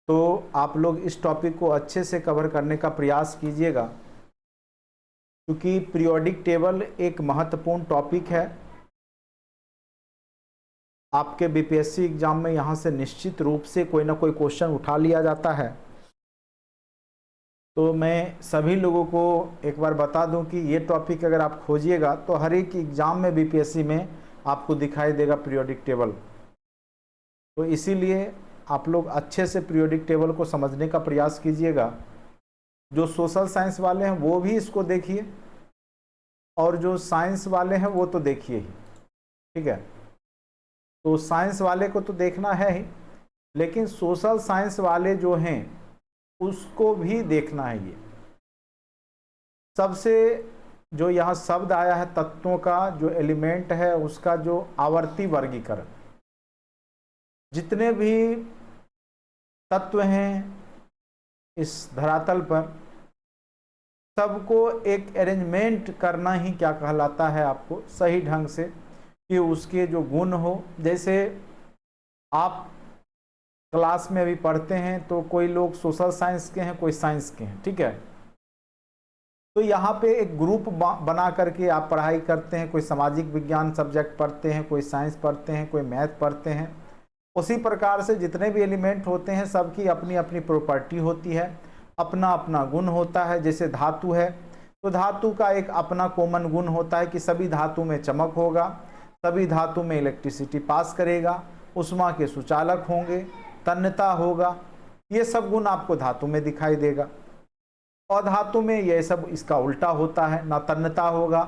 तो आप लोग इस टॉपिक को अच्छे से कवर करने का प्रयास कीजिएगा, क्योंकि पीरियोडिक टेबल एक महत्वपूर्ण टॉपिक है। आपके बीपीएससी एग्जाम में यहाँ से निश्चित रूप से कोई ना कोई क्वेश्चन उठा लिया जाता है। तो मैं सभी लोगों को एक बार बता दूं कि ये टॉपिक अगर आप खोजिएगा तो हर एक एग्जाम में बीपीएससी में आपको दिखाई देगा पीरियोडिक टेबल। तो इसीलिए आप लोग अच्छे से पीरियोडिक टेबल को समझने का प्रयास कीजिएगा। जो सोशल साइंस वाले हैं वो भी इसको देखिए, और जो साइंस वाले हैं वो तो देखिए ही, ठीक है। तो साइंस वाले को तो देखना है ही, लेकिन सोशल साइंस वाले जो हैं उसको भी देखना है। ये सबसे जो यहाँ शब्द आया है तत्वों का, जो एलिमेंट है उसका जो आवर्ती वर्गीकरण, जितने भी तत्व हैं इस धरातल पर सबको एक अरेंजमेंट करना ही क्या कहलाता है, आपको सही ढंग से कि उसके जो गुण हो। जैसे आप क्लास में अभी पढ़ते हैं तो कोई लोग सोशल साइंस के हैं, कोई साइंस के हैं, ठीक है। तो यहाँ पे एक ग्रुप बना करके आप पढ़ाई करते हैं, कोई सामाजिक विज्ञान सब्जेक्ट पढ़ते हैं, कोई साइंस पढ़ते हैं, कोई मैथ पढ़ते हैं। उसी प्रकार से जितने भी एलिमेंट होते हैं सबकी अपनी अपनी प्रॉपर्टी होती है, अपना अपना गुण होता है। जैसे धातु है तो धातु का एक अपना कॉमन गुण होता है कि सभी धातु में चमक होगा, सभी धातु में इलेक्ट्रिसिटी पास करेगा, उष्मा के सुचालक होंगे, तन्यता होगा। ये सब गुण आपको धातु में दिखाई देगा। और धातु में ये सब इसका उल्टा होता है, ना तन्यता होगा,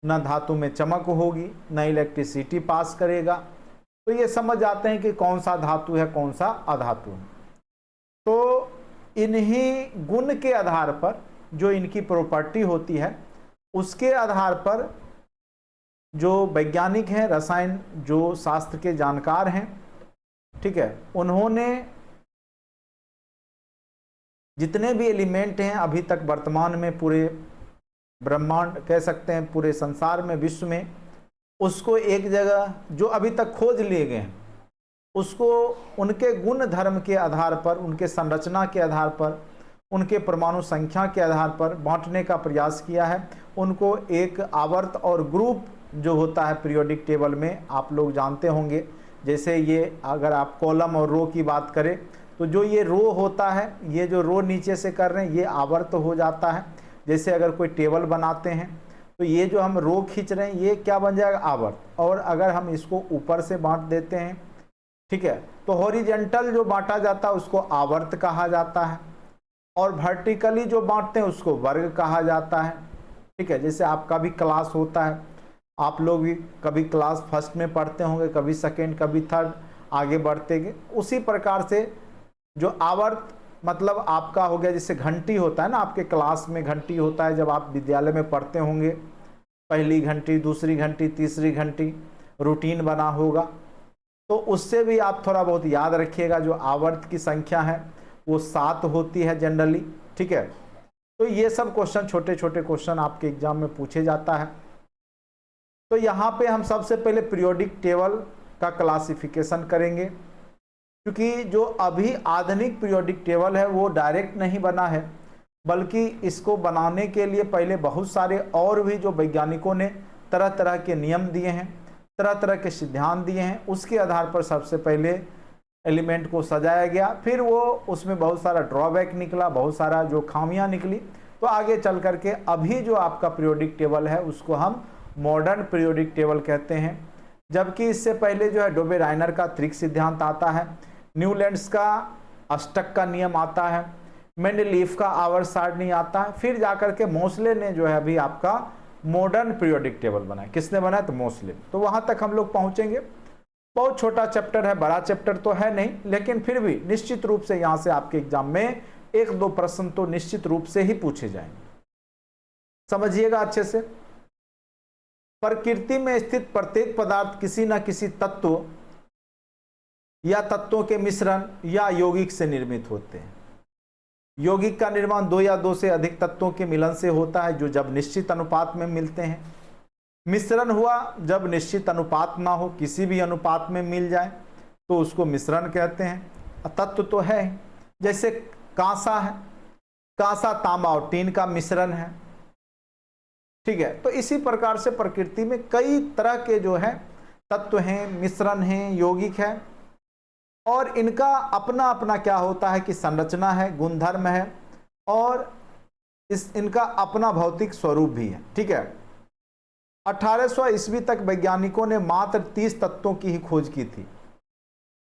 ना धातु में चमक होगी, ना इलेक्ट्रिसिटी पास करेगा। तो ये समझ जाते हैं कि कौन सा धातु है, कौन सा अधातु है। तो इन्हीं गुण के आधार पर जो इनकी प्रॉपर्टी होती है उसके आधार पर जो वैज्ञानिक हैं, रसायन जो शास्त्र के जानकार हैं, ठीक है, उन्होंने जितने भी एलिमेंट हैं अभी तक वर्तमान में पूरे ब्रह्मांड कह सकते हैं, पूरे संसार में, विश्व में, उसको एक जगह जो अभी तक खोज लिए गए हैं उसको उनके गुण धर्म के आधार पर, उनके संरचना के आधार पर, उनके परमाणु संख्या के आधार पर बांटने का प्रयास किया है। उनको एक आवर्त और ग्रुप जो होता है पीरियोडिक टेबल में, आप लोग जानते होंगे। जैसे ये अगर आप कॉलम और रो की बात करें तो जो ये रो होता है, ये जो रो नीचे से कर रहे हैं ये आवर्त हो जाता है। जैसे अगर कोई टेबल बनाते हैं तो ये जो हम रो खींच रहे हैं ये क्या बन जाएगा, आवर्त। और अगर हम इसको ऊपर से बांट देते हैं, ठीक है, तो हॉरिजेंटल जो बांटा जाता है उसको आवर्त कहा जाता है, और वर्टिकली जो बांटते हैं उसको वर्ग कहा जाता है, ठीक है। जैसे आपका भी क्लास होता है, आप लोग भी कभी क्लास फर्स्ट में पढ़ते होंगे, कभी सेकेंड, कभी थर्ड, आगे बढ़ते गए। उसी प्रकार से जो आवर्त मतलब आपका हो गया, जैसे घंटी होता है ना, आपके क्लास में घंटी होता है, जब आप विद्यालय में पढ़ते होंगे, पहली घंटी, दूसरी घंटी, तीसरी घंटी, रूटीन बना होगा। तो उससे भी आप थोड़ा बहुत याद रखिएगा, जो आवर्त की संख्या है वो 7 होती है जनरली, ठीक है। तो ये सब क्वेश्चन, छोटे छोटे क्वेश्चन आपके एग्जाम में पूछे जाता है। तो यहाँ पे हम सबसे पहले पीरियोडिक टेबल का क्लासिफिकेशन करेंगे, क्योंकि जो अभी आधुनिक पीरियोडिक टेबल है वो डायरेक्ट नहीं बना है, बल्कि इसको बनाने के लिए पहले बहुत सारे और भी जो वैज्ञानिकों ने तरह तरह के नियम दिए हैं, तरह तरह के सिद्धांत दिए हैं, उसके आधार पर सबसे पहले एलिमेंट को सजाया गया। फिर वो उसमें बहुत सारा ड्रॉबैक निकला, बहुत सारा जो खामियां निकली, तो आगे चल करके अभी जो आपका पीरियोडिक टेबल है उसको हम मॉडर्न पीरियोडिक टेबल कहते हैं। जबकि इससे पहले जो है डोबे राइनर का त्रिक सिद्धांत आता है, न्यूलैंड्स का अष्टक का नियम आता है, मेंडलीफ का आवर्त सारणी आता है, फिर जाकर के मोसले ने जो है अभी आपका मॉडर्न पीरियोडिक टेबल बनाया। किसने बनाया? तो मोसले। तो वहां तक हम लोग पहुंचेंगे। बहुत छोटा चैप्टर है, बड़ा चैप्टर तो है नहीं, लेकिन फिर भी निश्चित रूप से यहां से आपके एग्जाम में 1-2 प्रश्न तो निश्चित रूप से ही पूछे जाएंगे। समझिएगा अच्छे से। प्रकृति में स्थित प्रत्येक पदार्थ किसी न किसी तत्व या तत्वों के मिश्रण या यौगिक से निर्मित होते हैं। यौगिक का निर्माण 2 या 2 से अधिक तत्वों के मिलन से होता है, जो जब निश्चित अनुपात में मिलते हैं। मिश्रण हुआ जब निश्चित अनुपात ना हो, किसी भी अनुपात में मिल जाए तो उसको मिश्रण कहते हैं। तत्व तो है जैसे कांसा है, कांसा तांबा और टीन का मिश्रण है, ठीक है। तो इसी प्रकार से प्रकृति में कई तरह के जो है तत्व हैं, मिश्रण हैं, यौगिक है, और इनका अपना अपना क्या होता है कि संरचना है, गुणधर्म है, और इनका अपना भौतिक स्वरूप भी है, ठीक है। 1800 ईस्वी तक वैज्ञानिकों ने मात्र 30 तत्वों की ही खोज की थी।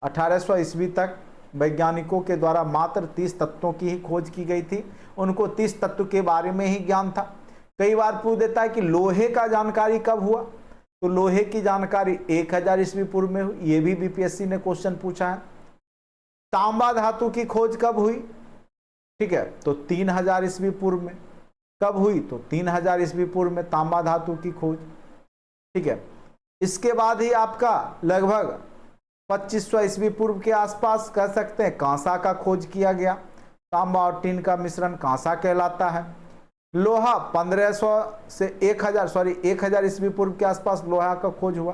1800 ईस्वी तक वैज्ञानिकों के द्वारा मात्र 30 तत्वों की ही खोज की गई थी। उनको 30 तत्व के बारे में ही ज्ञान था। कई बार पूछ देता है कि लोहे का जानकारी कब हुआ, तो लोहे की जानकारी 1000 ईस्वी पूर्व में हुई, ये भी बीपीएससी ने क्वेश्चन पूछा है। तांबा धातु की खोज कब हुई, ठीक है, तो 3000 ईस्वी पूर्व में। कब हुई, तो 3000 ईस्वी पूर्व में तांबा धातु की खोज, ठीक है। इसके बाद ही आपका लगभग 2500 ईस्वी पूर्व के आसपास कह सकते हैं कांसा का खोज किया गया। तांबा और टीन का मिश्रण कांसा कहलाता है। लोहा 1500 से 1000 ईस्वी पूर्व के आसपास लोहा का खोज हुआ।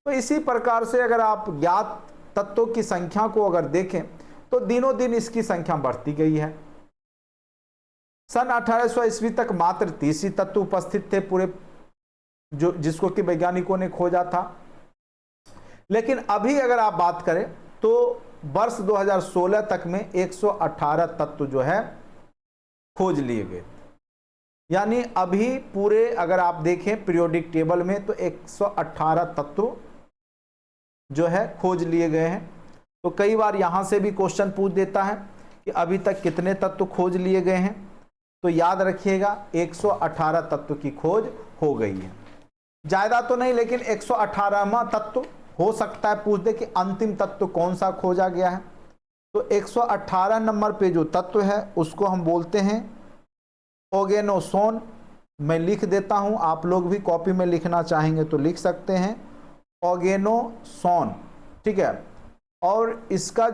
तो इसी प्रकार से अगर आप ज्ञात तत्वों की संख्या को अगर देखें तो दिनों दिन इसकी संख्या बढ़ती गई है। सन 1800 ईस्वी तक मात्र 30 ही तत्व उपस्थित थे पूरे, जो जिसको कि वैज्ञानिकों ने खोजा था। लेकिन अभी अगर आप बात करें तो वर्ष 2016 तक में 118 तत्व जो है खोज लिए गए। यानी अभी पूरे अगर आप देखें पीरियोडिक टेबल में तो 118 तत्व जो है खोज लिए गए हैं। तो कई बार यहां से भी क्वेश्चन पूछ देता है कि अभी तक कितने तत्व खोज लिए गए हैं, तो याद रखिएगा 118 तत्व की खोज हो गई है। ज्यादा तो नहीं, लेकिन 118वां तत्व हो सकता है पूछ दे कि अंतिम तत्व कौन सा खोजा गया है। तो 118 नंबर पे जो तत्व है उसको हम बोलते हैं ऑर्गेनोसोन। मैं लिख देता हूं, आप लोग भी कॉपी में लिखना चाहेंगे तो लिख सकते हैं ऑर्गेनोसोन, ठीक है। और इसका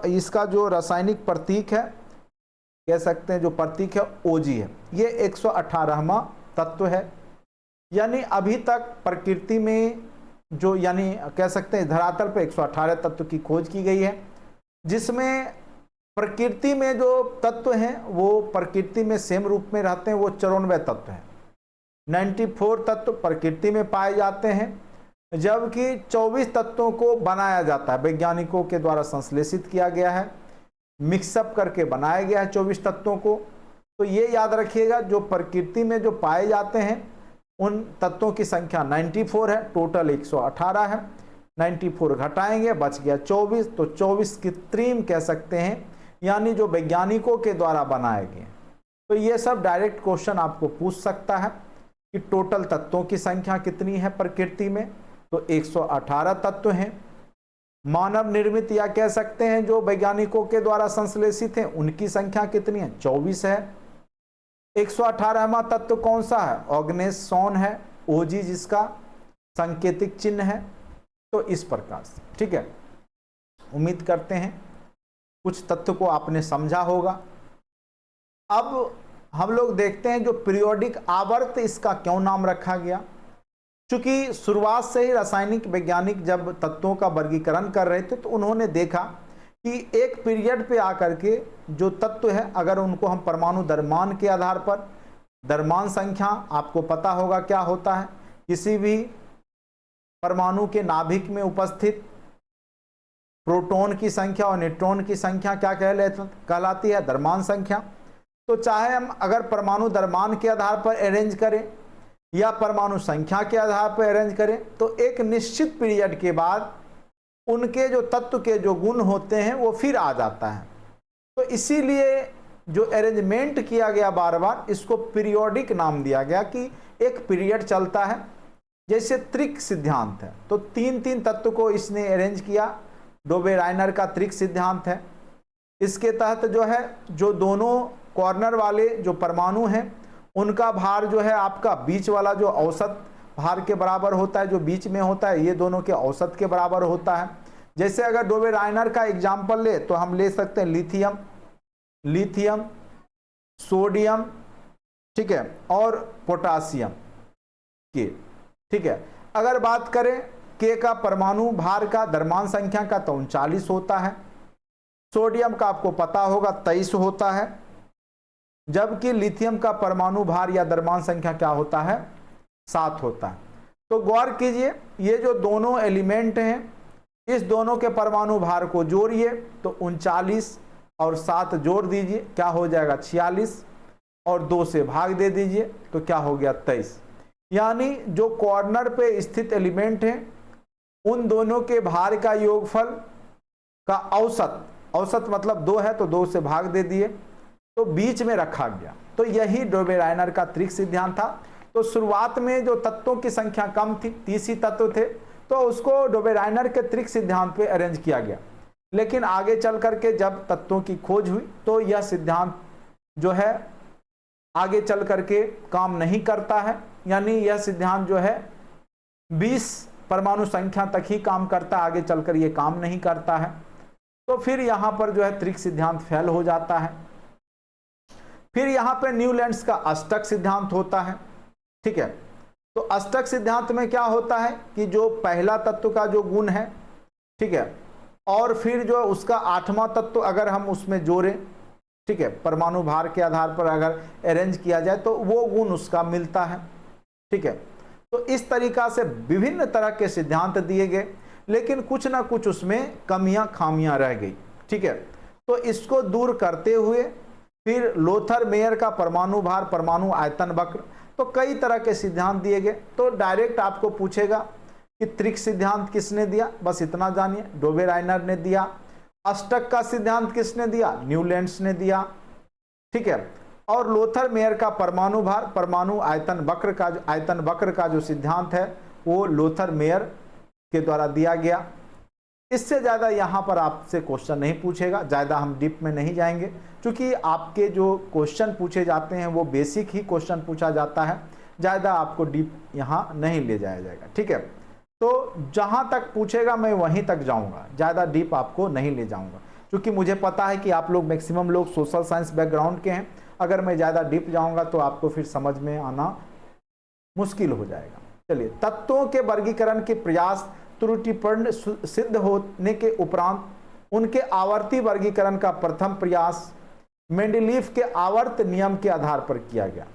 इसका जो रासायनिक प्रतीक है, कह सकते हैं जो प्रतीक है ओजी है। ये 118वां तत्व है। यानी अभी तक प्रकृति में जो, यानी कह सकते हैं धरातल पर 118 तत्व की खोज की गई है, जिसमें प्रकृति में जो तत्व हैं वो प्रकृति में सेम रूप में रहते हैं, वो 94 तत्व हैं। 94 तत्व प्रकृति में पाए जाते हैं, जबकि 24 तत्वों को बनाया जाता है, वैज्ञानिकों के द्वारा संश्लेषित किया गया है, मिक्सअप करके बनाया गया है 24 तत्वों को। तो ये याद रखिएगा जो प्रकृति में जो पाए जाते हैं उन तत्वों की संख्या 94 है, टोटल 118 है। 94 घटाएंगे बच गया 24, तो 24 कृत्रिम कह सकते हैं, यानी जो वैज्ञानिकों के द्वारा बनाए गए। तो ये सब डायरेक्ट क्वेश्चन आपको पूछ सकता है कि टोटल तत्वों की संख्या कितनी है प्रकृति में, तो 118 तत्व हैं। मानव निर्मित या कह सकते हैं जो वैज्ञानिकों के द्वारा संश्लेषित हैं उनकी संख्या कितनी है, 24 है। 118वां तत्व कौन सा है, ऑर्गेनोसोन है, ओजी जिसका सांकेतिक चिन्ह है। तो इस प्रकार से, ठीक है, उम्मीद करते हैं कुछ तत्व को आपने समझा होगा। अब हम लोग देखते हैं जो पीरियोडिक आवर्त, इसका क्यों नाम रखा गया। चूंकि शुरुआत से ही रासायनिक वैज्ञानिक जब तत्वों का वर्गीकरण कर रहे थे तो उन्होंने देखा कि एक पीरियड पे आकर के जो तत्व है, अगर उनको हम परमाणु द्रव्यमान के आधार पर, द्रव्यमान संख्या आपको पता होगा क्या होता है, किसी भी परमाणु के नाभिक में उपस्थित प्रोटॉन की संख्या और न्यूट्रॉन की संख्या क्या कहलाती है, द्रव्यमान संख्या। तो चाहे हम अगर परमाणु द्रव्यमान के आधार पर अरेंज करें या परमाणु संख्या के आधार पर अरेंज करें, तो एक निश्चित पीरियड के बाद उनके जो तत्व के जो गुण होते हैं वो फिर आ जाता है। तो इसीलिए जो अरेंजमेंट किया गया बार बार, इसको पीरियोडिक नाम दिया गया कि एक पीरियड चलता है। जैसे त्रिक सिद्धांत है, तो 3-3 तत्व को इसने अरेंज किया, डोबे-राइनर का त्रिक सिद्धांत है। इसके तहत जो है, जो दोनों कॉर्नर वाले जो परमाणु हैं उनका भार जो है आपका बीच वाला जो औसत भार के बराबर होता है, जो बीच में होता है ये दोनों के औसत के बराबर होता है। जैसे अगर डोबे-राइनर का एग्जाम्पल ले तो हम ले सकते हैं लिथियम, सोडियम, ठीक है, और पोटासियम के, ठीक है। अगर बात करें के का परमाणु भार का द्रव्यमान संख्या का तो 39 होता है, सोडियम का आपको पता होगा 23 होता है, जबकि लिथियम का परमाणु भार या द्रव्यमान संख्या क्या होता है, 7 होता है। तो गौर कीजिए, ये जो दोनों एलिमेंट हैं, इस दोनों के परमाणु भार को जोड़िए तो 39 और 7 जोड़ दीजिए, क्या हो जाएगा 46, और 2 से भाग दे दीजिए तो क्या हो गया 23। यानी जो कॉर्नर पे स्थित एलिमेंट हैं उन दोनों के भार का योगफल का औसत, औसत मतलब 2 है तो 2 से भाग दे दिए तो बीच में रखा गया। तो यही डोबेराइनर का त्रिक सिद्धांत था। तो शुरुआत में जो तत्वों की संख्या कम थी, 30 ही तत्व थे, तो उसको डोबेराइनर के त्रिक सिद्धांत पे अरेंज किया गया। लेकिन आगे चल करके जब तत्वों की खोज हुई तो यह सिद्धांत जो है आगे चल करके काम नहीं करता है, यानी यह सिद्धांत जो है 20 परमाणु संख्या तक ही काम करता है, आगे चलकर ये काम नहीं करता है। तो फिर यहाँ पर जो है त्रिक सिद्धांत फेल हो जाता है। फिर यहाँ पे न्यूलैंड्स का अष्टक सिद्धांत होता है, ठीक है। तो अष्टक सिद्धांत में क्या होता है कि जो पहला तत्व का जो गुण है, ठीक है, और फिर जो उसका 8वां तत्व अगर हम उसमें जोड़ें, ठीक है, परमाणु भार के आधार पर अगर अरेंज किया जाए तो वो गुण उसका मिलता है, ठीक है। तो इस तरीका से विभिन्न तरह के सिद्धांत दिए गए, लेकिन कुछ ना कुछ उसमें कमियां खामियां रह गई, ठीक है। तो इसको दूर करते हुए फिर लोथर मेयर का परमाणु भार परमाणु आयतन वक्र, तो कई तरह के सिद्धांत दिए गए। तो डायरेक्ट आपको पूछेगा कि त्रिक सिद्धांत किसने दिया, बस इतना जानिए, डोबेराइनर ने दिया। अष्टक का सिद्धांत किसने दिया, न्यूलैंड्स ने दिया, ठीक है। और लोथर मेयर का परमाणु भार परमाणु आयतन वक्र का जो सिद्धांत है वो लोथर मेयर के द्वारा दिया गया। इससे ज़्यादा यहाँ पर आपसे क्वेश्चन नहीं पूछेगा, ज़्यादा हम डीप में नहीं जाएंगे, क्योंकि आपके जो क्वेश्चन पूछे जाते हैं वो बेसिक ही क्वेश्चन पूछा जाता है, ज़्यादा आपको डीप यहाँ नहीं ले जाया जाएगा, ठीक है। तो जहाँ तक पूछेगा मैं वहीं तक जाऊँगा, ज़्यादा डीप आपको नहीं ले जाऊँगा, क्योंकि मुझे पता है कि आप लोग मैक्सिमम लोग सोशल साइंस बैकग्राउंड के हैं। अगर मैं ज़्यादा डीप जाऊँगा तो आपको फिर समझ में आना मुश्किल हो जाएगा। चलिए, तत्वों के वर्गीकरण के प्रयास त्रुटिपूर्ण सिद्ध होने के उपरांत उनके आवर्ती वर्गीकरण का प्रथम प्रयास मेंडलीफ के आवर्त नियम के आधार पर किया गया।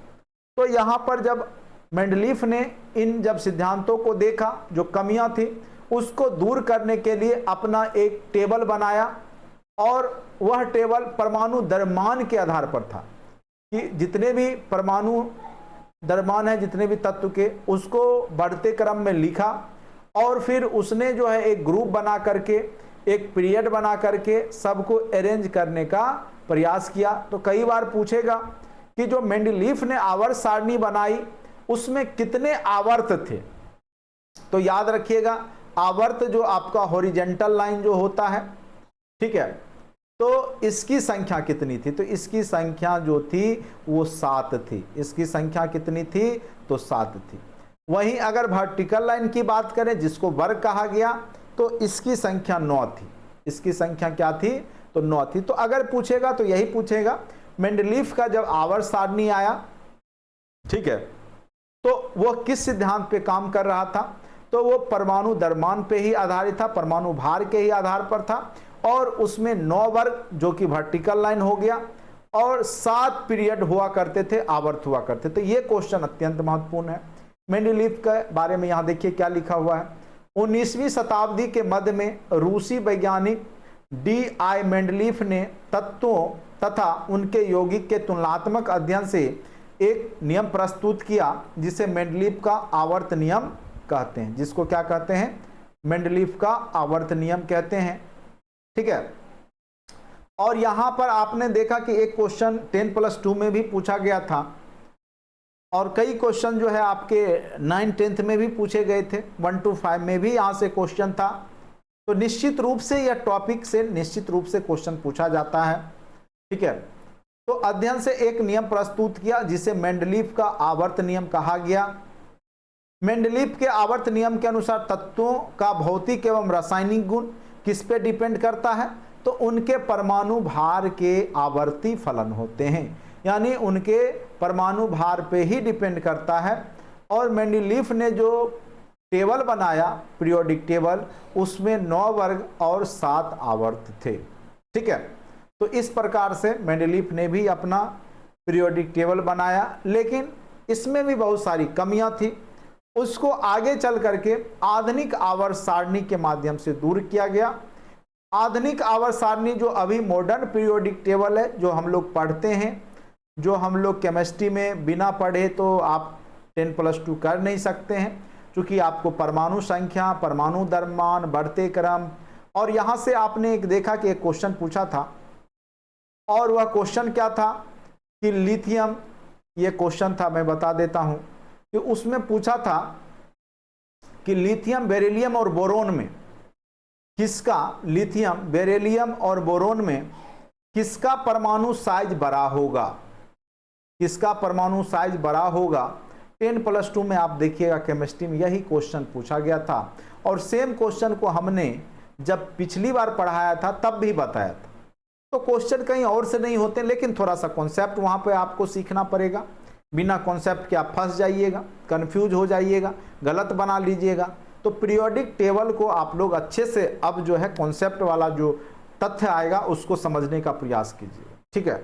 तो यहाँ पर जब मेंडलीफ ने इन जब सिद्धांतों को देखा, जो कमियां थी उसको दूर करने के लिए अपना एक टेबल बनाया, और वह टेबल परमाणु द्रव्यमान के आधार पर था कि जितने भी परमाणु द्रव्यमान है, जितने भी तत्व के, उसको बढ़ते क्रम में लिखा, और फिर उसने जो है एक ग्रुप बना करके, एक पीरियड बना करके सबको अरेंज करने का प्रयास किया। तो कई बार पूछेगा कि जो मेंडलीफ ने आवर्त सारणी बनाई उसमें कितने आवर्त थे। तो याद रखिएगा, आवर्त जो आपका हॉरिजेंटल लाइन जो होता है, ठीक है, तो इसकी संख्या कितनी थी, तो इसकी संख्या जो थी वो 7 थी। इसकी संख्या कितनी थी, तो 7 थी। वहीं अगर वर्टिकल लाइन की बात करें जिसको वर्ग कहा गया, तो इसकी संख्या 9 थी। इसकी संख्या क्या थी, तो 9 थी। तो अगर पूछेगा तो यही पूछेगा, मेंडलीफ का जब आवर्त सारणी आया, ठीक है, तो वो किस सिद्धांत पे काम कर रहा था, तो वो परमाणु द्रव्यमान पे ही आधारित था, परमाणु भार के ही आधार पर था, और उसमें 9 वर्ग जो कि वर्टिकल लाइन हो गया, और 7 पीरियड हुआ करते थे, आवर्त हुआ करते थे। ये क्वेश्चन अत्यंत महत्वपूर्ण है। मेंडलीफ के बारे में यहाँ देखिए क्या लिखा हुआ है। 19वीं शताब्दी के मध्य में रूसी वैज्ञानिक D.I. मेंडलीफ ने तत्वों तथा उनके यौगिक के तुलनात्मक अध्ययन से एक नियम प्रस्तुत किया जिसे मेंडलीफ का आवर्त नियम कहते हैं। जिसको क्या कहते हैं, मेंडलीफ का आवर्त नियम कहते हैं, ठीक है। और यहां पर आपने देखा कि एक क्वेश्चन 10+2 में भी पूछा गया था, और कई क्वेश्चन जो है आपके 9th 10th में भी पूछे गए थे, 1 to 5 में भी यहां से क्वेश्चन था। तो निश्चित रूप से यह टॉपिक से निश्चित रूप से क्वेश्चन पूछा जाता है, ठीक है। तो अध्ययन से एक नियम प्रस्तुत किया जिसे मेंडलीफ का आवर्त नियम कहा गया। मेंडलीफ के आवर्त नियम के अनुसार तत्वों का भौतिक एवं रासायनिक गुण किस पे डिपेंड करता है, तो उनके परमाणु भार के आवर्ती फलन होते हैं, यानी उनके परमाणु भार पे ही डिपेंड करता है। और मेंडलीफ ने जो टेबल बनाया, पीरियोडिक टेबल, उसमें 9 वर्ग और 7 आवर्त थे। ठीक है। तो इस प्रकार से मेंडलीफ ने भी अपना पीरियोडिक टेबल बनाया, लेकिन इसमें भी बहुत सारी कमियां थी। उसको आगे चल करके आधुनिक आवर्त सारणी के माध्यम से दूर किया गया। आधुनिक आवर्त सारणी जो अभी मॉडर्न पीरियोडिक टेबल है, जो हम लोग पढ़ते हैं, जो हम लोग केमिस्ट्री में बिना पढ़े तो आप 10+2 कर नहीं सकते हैं, क्योंकि आपको परमाणु संख्या, परमाणु द्रव्यमान, बढ़ते क्रम, और यहां से आपने एक देखा कि एक क्वेश्चन पूछा था, और वह क्वेश्चन क्या था कि लिथियम, ये क्वेश्चन था, मैं बता देता हूं कि उसमें पूछा था कि लिथियम, बेरिलियम और बोरोन में किसका, लिथियम, बेरिलियम और बोरोन में किसका परमाणु साइज बड़ा होगा, किसका परमाणु साइज बड़ा होगा। 10+2 में आप देखिएगा केमिस्ट्री में यही क्वेश्चन पूछा गया था, और सेम क्वेश्चन को हमने जब पिछली बार पढ़ाया था तब भी बताया था। तो क्वेश्चन कहीं और से नहीं होते, लेकिन थोड़ा सा कॉन्सेप्ट वहां पे आपको सीखना पड़ेगा। बिना कॉन्सेप्ट के आप फंस जाइएगा, कंफ्यूज हो जाइएगा, गलत बना लीजिएगा। तो पीरियोडिक टेबल को आप लोग अच्छे से अब जो है कॉन्सेप्ट वाला जो तथ्य आएगा उसको समझने का प्रयास कीजिए, ठीक है।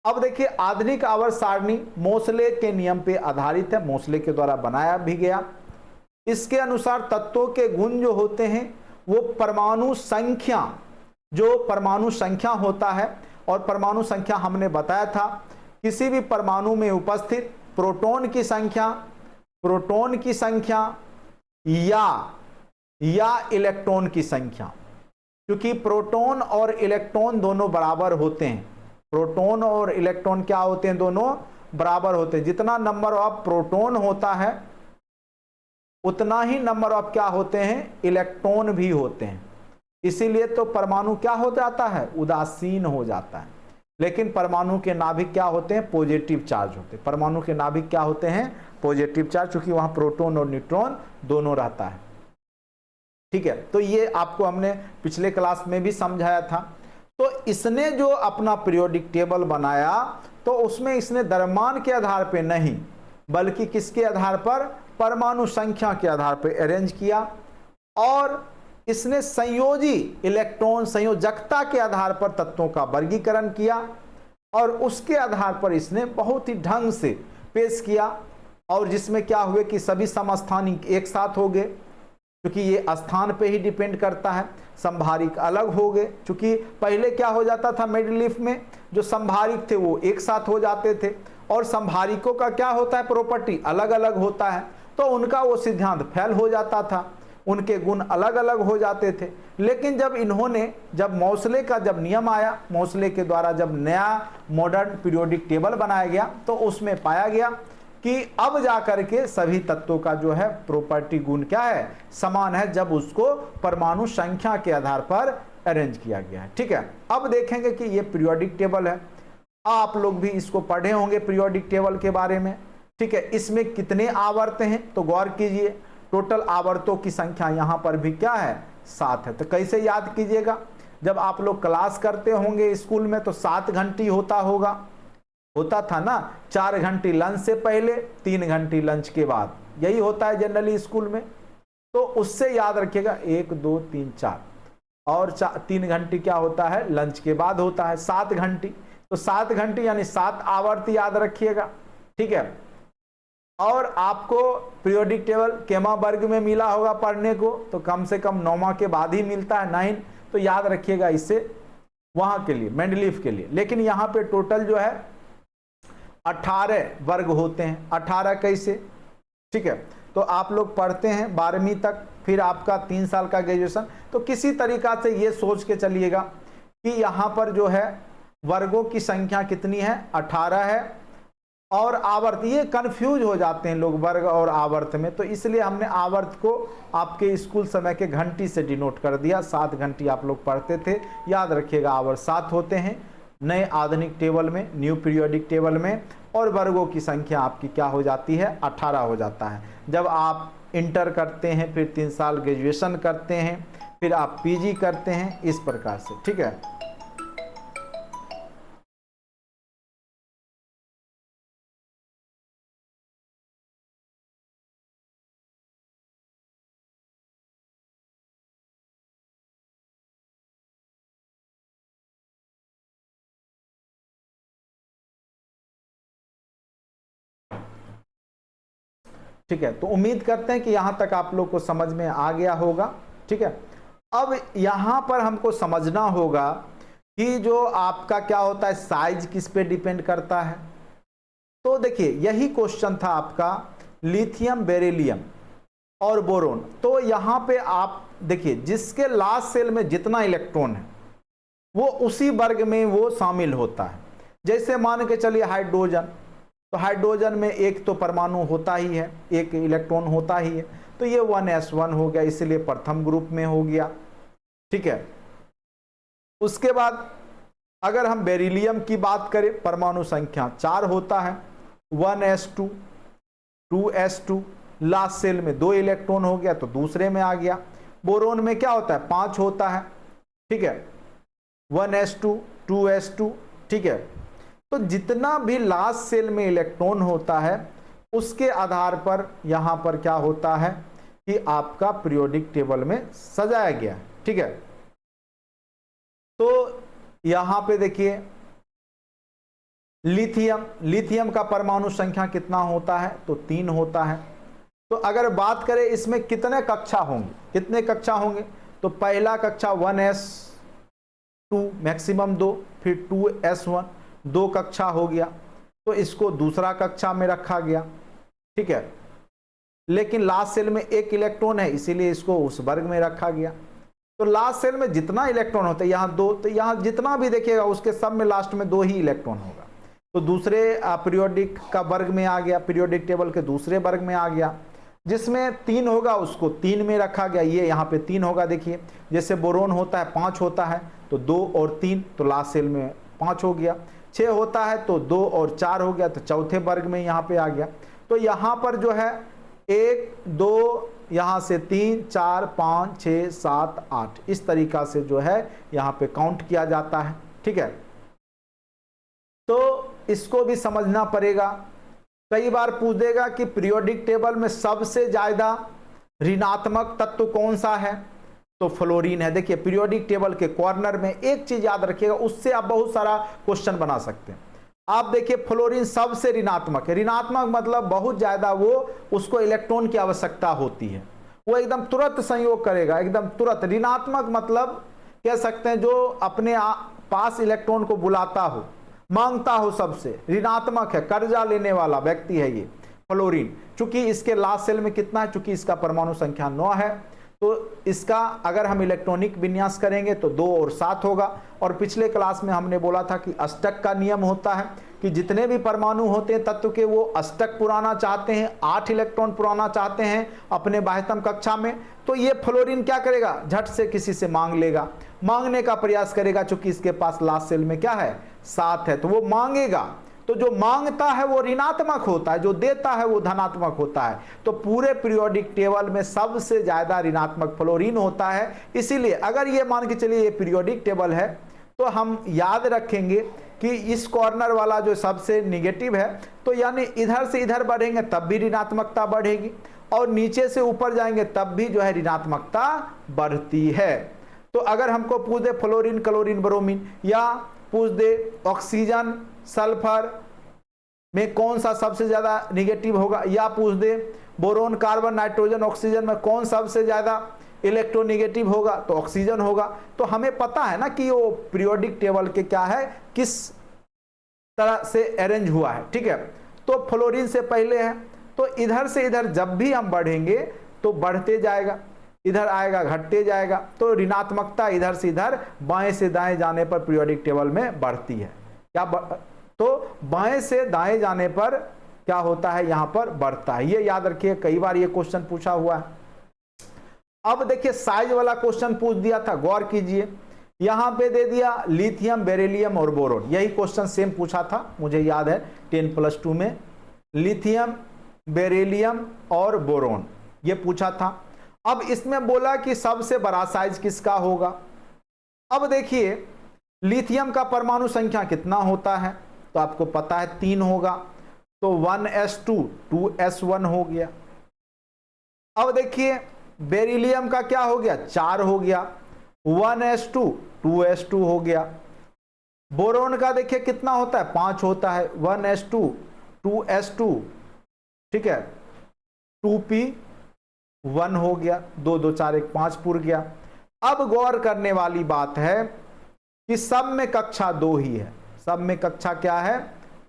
अब देखिए आधुनिक आवर्त सारणी मोसले के नियम पे आधारित है, मोसले के द्वारा बनाया भी गया। इसके अनुसार तत्वों के गुण जो होते हैं वो परमाणु संख्या, जो परमाणु संख्या होता है, और परमाणु संख्या हमने बताया था किसी भी परमाणु में उपस्थित प्रोटॉन की संख्या, प्रोटॉन की संख्या या इलेक्ट्रॉन की संख्या, क्योंकि प्रोटॉन और इलेक्ट्रॉन दोनों बराबर होते हैं। प्रोटॉन और इलेक्ट्रॉन क्या होते हैं, दोनों बराबर होते हैं। जितना नंबर ऑफ प्रोटॉन होता है उतना ही नंबर ऑफ क्या होते हैं, इलेक्ट्रॉन भी होते हैं। इसीलिए तो परमाणु क्या हो जाता है, उदासीन हो जाता है। लेकिन परमाणु के नाभिक क्या होते हैं, पॉजिटिव चार्ज होते हैं। परमाणु के नाभिक क्या होते हैं, पॉजिटिव चार्ज, क्योंकि वहां प्रोटॉन और न्यूट्रॉन दोनों रहता है, ठीक है। तो ये आपको हमने पिछले क्लास में भी समझाया था। तो इसने जो अपना पीरियोडिक टेबल बनाया तो उसमें इसने द्रव्यमान के आधार पर नहीं बल्कि किसके आधार पर, परमाणु संख्या के आधार पर अरेंज किया, और इसने संयोजी इलेक्ट्रॉन संयोजकता के आधार पर तत्वों का वर्गीकरण किया, और उसके आधार पर इसने बहुत ही ढंग से पेश किया, और जिसमें क्या हुए कि सभी समस्थानिक एक साथ हो गए, क्योंकि ये स्थान पे ही डिपेंड करता है। संभारिक अलग हो गए, क्योंकि पहले क्या हो जाता था मेडलीफ में, जो संभारिक थे वो एक साथ हो जाते थे, और संभारिकों का क्या होता है, प्रॉपर्टी अलग अलग होता है, तो उनका वो सिद्धांत फेल हो जाता था, उनके गुण अलग अलग हो जाते थे। लेकिन जब मोसले का जब नियम आया, मोसले के द्वारा जब नया मॉडर्न पीरियोडिक टेबल बनाया गया, तो उसमें पाया गया कि अब जाकर के सभी तत्वों का जो है प्रॉपर्टी गुण क्या है, समान है, जब उसको परमाणु संख्या के आधार पर अरेंज किया गया है, ठीक है। अब देखेंगे कि ये पीरियोडिक टेबल है, आप लोग भी इसको पढ़े होंगे पीरियोडिक टेबल के बारे में, ठीक है। इसमें कितने आवर्त हैं तो गौर कीजिए, टोटल आवर्तों की संख्या यहां पर भी क्या है, 7 है। तो कैसे याद कीजिएगा, जब आप लोग क्लास करते होंगे स्कूल में तो 7 घंटी होता था ना, 4 घंटी लंच से पहले, 3 घंटी लंच के बाद, यही होता है जनरली स्कूल में। तो उससे याद रखिएगा 1 2 3 4, और 3 घंटी क्या होता है, लंच के बाद होता है, 7 घंटी। तो 7 घंटी यानी 7 आवर्त याद रखिएगा, ठीक है। और आपको पीरियोडिक टेबल केमा वर्ग में मिला होगा पढ़ने को, तो कम से कम 9वां के बाद ही मिलता है, 9, तो याद रखिएगा इससे वहां के लिए, मेंडलीफ के लिए। लेकिन यहाँ पे टोटल जो है 18 वर्ग होते हैं। 18 कैसे, ठीक है। तो आप लोग पढ़ते हैं 12वीं तक, फिर आपका 3 साल का ग्रेजुएशन, तो किसी तरीका से ये सोच के चलिएगा कि यहाँ पर जो है वर्गों की संख्या कितनी है, 18 है, और आवर्त, ये कंफ्यूज हो जाते हैं लोग वर्ग और आवर्त में, तो इसलिए हमने आवर्त को आपके स्कूल समय के घंटी से डिनोट कर दिया। 7 घंटी आप लोग पढ़ते थे, याद रखिएगा आवर्त 7 होते हैं नए आधुनिक टेबल में, न्यू पीरियोडिक टेबल में, और वर्गों की संख्या आपकी क्या हो जाती है, 18 हो जाता है। जब आप इंटर करते हैं, फिर 3 साल ग्रेजुएशन करते हैं, फिर आप पीजी करते हैं, इस प्रकार से, ठीक है। ठीक है, तो उम्मीद करते हैं कि यहां तक आप लोग को समझ में आ गया होगा। ठीक है, अब यहां पर हमको समझना होगा कि जो आपका क्या होता है, साइज किस पे डिपेंड करता है। तो देखिए यही क्वेश्चन था आपका लिथियम, बेरिलियम और बोरोन। तो यहां पे आप देखिए जिसके लास्ट सेल में जितना इलेक्ट्रॉन है वो उसी वर्ग में वो शामिल होता है। जैसे मान के चलिए हाइड्रोजन, तो हाइड्रोजन में एक तो परमाणु होता ही है, एक इलेक्ट्रॉन होता ही है, तो ये 1s1 हो गया, इसलिए प्रथम ग्रुप में हो गया। ठीक है, उसके बाद अगर हम बेरिलियम की बात करें, परमाणु संख्या 4 होता है, 1s2 2s2, लास्ट सेल में 2 इलेक्ट्रॉन हो गया तो दूसरे में आ गया। बोरोन में क्या होता है, 5 होता है। ठीक है, 1s2 2s2। ठीक है, तो जितना भी लास्ट सेल में इलेक्ट्रॉन होता है उसके आधार पर यहां पर क्या होता है कि आपका पीरियोडिक टेबल में सजाया गया। ठीक है, तो यहां पे देखिए लिथियम का परमाणु संख्या कितना होता है, तो 3 होता है। तो अगर बात करें इसमें कितने कक्षा होंगे, कितने कक्षा होंगे, तो पहला कक्षा 1s2 मैक्सिमम 2, फिर 2s1 2 कक्षा हो गया, तो इसको दूसरा कक्षा में रखा गया। ठीक है, लेकिन लास्ट सेल में 1 इलेक्ट्रॉन है इसीलिए इसको उस वर्ग में रखा गया। तो लास्ट सेल में जितना इलेक्ट्रॉन होता है यहाँ 2, तो यहाँ जितना भी देखिएगा उसके सब में लास्ट में 2 ही इलेक्ट्रॉन होगा, तो दूसरे पीरियोडिक का वर्ग में आ गया, पीरियोडिक टेबल के दूसरे वर्ग में आ गया। जिसमें 3 होगा उसको 3 में रखा गया, ये यहाँ पे 3 होगा। देखिए जैसे बोरोन होता है 5 होता है, तो 2 और 3, तो लास्ट सेल में 5 हो गया। 6 होता है तो 2 और 4 हो गया, तो चौथे वर्ग में यहाँ पे आ गया। तो यहाँ पर जो है 1 2 यहाँ से 3 4 5 6 7 8 इस तरीका से जो है यहाँ पे काउंट किया जाता है। ठीक है, तो इसको भी समझना पड़ेगा। कई बार पूछ देगा कि पीरियोडिक टेबल में सबसे ज्यादा ऋणात्मक तत्व कौन सा है, तो फ्लोरीन है। देखिए पीरियोडिक टेबल के कॉर्नर में एक चीज याद रखिएगा, उससे आप बहुत सारा क्वेश्चन बना सकते हैं। आप देखिए फ्लोरीन सबसे ऋणात्मक है। ऋणात्मक मतलब बहुत ज्यादा वो उसको इलेक्ट्रॉन की आवश्यकता होती है, वो एकदम तुरंत संयोग करेगा, एकदम तुरंत। ऋणात्मक मतलब कह सकते हैं जो अपने पास इलेक्ट्रॉन को बुलाता हो, मांगता हो सबसे, ऋणात्मक है, कर्जा लेने वाला व्यक्ति है ये फ्लोरीन। चूंकि इसके लास्ट सेल में कितना है, चूंकि इसका परमाणु संख्या 9 है, तो इसका अगर हम इलेक्ट्रॉनिक विन्यास करेंगे तो 2 और 7 होगा। और पिछले क्लास में हमने बोला था कि अष्टक का नियम होता है कि जितने भी परमाणु होते हैं तत्व के, वो अष्टक पुराना चाहते हैं, 8 इलेक्ट्रॉन पुराना चाहते हैं अपने बाह्यतम कक्षा में। तो ये फ्लोरीन क्या करेगा, झट से किसी से मांग लेगा, मांगने का प्रयास करेगा। चूंकि इसके पास लास्ट सेल में क्या है, 7 है, तो वो मांगेगा। तो जो मांगता है वो ऋणात्मक होता है, जो देता है वो धनात्मक होता है। तो पूरे पीरियोडिक टेबल में सबसे ज्यादा ऋणात्मक फ्लोरीन होता है। इसीलिए अगर ये मान के चलिए ये पीरियोडिक टेबल है, तो हम याद रखेंगे कि इस कॉर्नर वाला जो सबसे निगेटिव है, तो यानी इधर से इधर बढ़ेंगे तब भी ऋणात्मकता बढ़ेगी, और नीचे से ऊपर जाएंगे तब भी जो है ऋणात्मकता बढ़ती है। तो अगर हमको पूछ दे फ्लोरीन, क्लोरीन, ब्रोमीन, या पूछ दे ऑक्सीजन, सल्फर में कौन सा सबसे ज्यादा निगेटिव होगा, या पूछ दे बोरोन, कार्बन, नाइट्रोजन, ऑक्सीजन में कौन सबसे ज्यादा इलेक्ट्रोनिगेटिव होगा, तो ऑक्सीजन होगा। तो हमें पता है ना कि वो पीरियोडिक टेबल के क्या है, किस तरह से अरेंज हुआ है। ठीक है, तो फ्लोरीन से पहले है, तो इधर से इधर जब भी हम बढ़ेंगे तो बढ़ते जाएगा, इधर आएगा घटते जाएगा। तो ऋणात्मकता इधर से इधर, बाएं से दाएं जाने पर पीरियोडिक टेबल में बढ़ती है। क्या तो बाएं से दाएं जाने पर क्या होता है, यहां पर बढ़ता है। ये याद रखिए, कई बार ये क्वेश्चन पूछा हुआ है। अब देखिए साइज वाला क्वेश्चन पूछ दिया था, गौर कीजिए। यहां पे दे दिया लिथियम, बेरिलियम और बोरोन, यही क्वेश्चन सेम पूछा था, मुझे याद है 10+2 में। लिथियम, बेरिलियम और बोरोन ये पूछा था। अब इसमें बोला कि सबसे बड़ा साइज किसका होगा। अब देखिए लिथियम का परमाणु संख्या कितना होता है, तो आपको पता है 3 होगा, तो 1s2 2s1 हो गया। अब देखिए बेरिलियम का क्या हो गया, 4 हो गया, 1s2 2s2 हो गया। बोरोन का देखिए कितना होता है, 5 होता है, 1s2 2s2, ठीक है, 2p1 हो गया, 2 2 4 1 5 पुर गया। अब गौर करने वाली बात है कि सब में कक्षा 2 ही है, सब में कक्षा क्या है,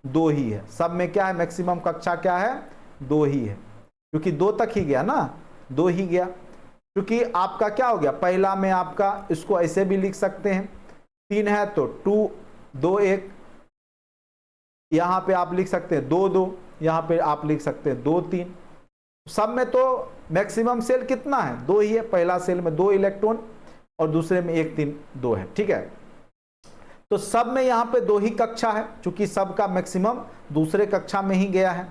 2 ही है, सब में क्या है, मैक्सिमम कक्षा क्या है, 2 ही है, क्योंकि 2 तक ही गया ना, 2 ही गया। क्योंकि आपका क्या हो गया, पहला में आपका इसको ऐसे भी लिख सकते हैं, 3 है तो 2 2 1, यहां पे आप लिख सकते हैं 2 2, यहां पे आप लिख सकते हैं 2 3। सब में तो मैक्सिमम सेल कितना है, 2 ही है, पहला सेल में 2 इलेक्ट्रॉन और दूसरे में 1 3 2 है, ठीक है। तो सब में यहां पे 2 ही कक्षा है, क्योंकि सब का मैक्सिमम दूसरे कक्षा में ही गया है,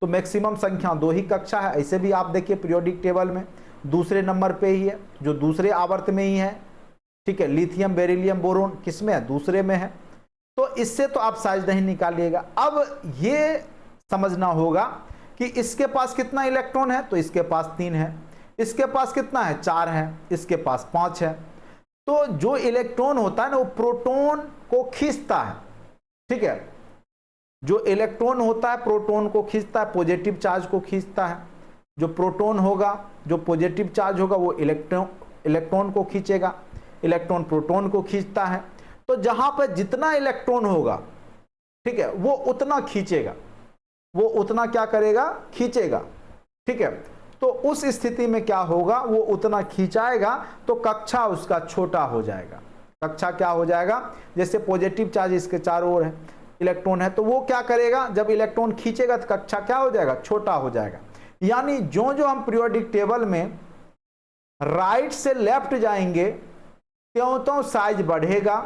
तो मैक्सिमम संख्या 2 ही कक्षा है। ऐसे भी आप देखिए पीरियोडिक टेबल में दूसरे नंबर पे ही है, जो दूसरे आवर्त में ही है, ठीक है। लिथियम बेरिलियम बोरोन किस में है, दूसरे में है, तो इससे तो आप साइज नहीं निकालिएगा। अब ये समझना होगा कि इसके पास कितना इलेक्ट्रॉन है, तो इसके पास 3 है, इसके पास कितना है, 4 है, इसके पास 5 है। तो जो इलेक्ट्रॉन होता है ना वो प्रोटॉन को खींचता है, ठीक है। जो इलेक्ट्रॉन होता है प्रोटॉन को खींचता है, पॉजिटिव चार्ज को खींचता है। जो प्रोटॉन होगा, जो पॉजिटिव चार्ज होगा वो इलेक्ट्रॉन को खींचेगा, इलेक्ट्रॉन प्रोटॉन को खींचता है। तो जहां पर जितना इलेक्ट्रॉन होगा, ठीक है, वो उतना खींचेगा, वो उतना क्या करेगा, खींचेगा, ठीक है। तो उस स्थिति में क्या होगा, वो उतना खींचाएगा तो कक्षा उसका छोटा हो जाएगा। कक्षा क्या हो जाएगा, जैसे पॉजिटिव चार्ज इसके चारों ओर है, इलेक्ट्रॉन है, तो वो क्या करेगा, जब इलेक्ट्रॉन खींचेगा तो कक्षा क्या हो जाएगा, छोटा हो जाएगा। यानी जो जो हम पीरियोडिक टेबल में राइट से लेफ्ट जाएंगे त्यों त्यों साइज बढ़ेगा,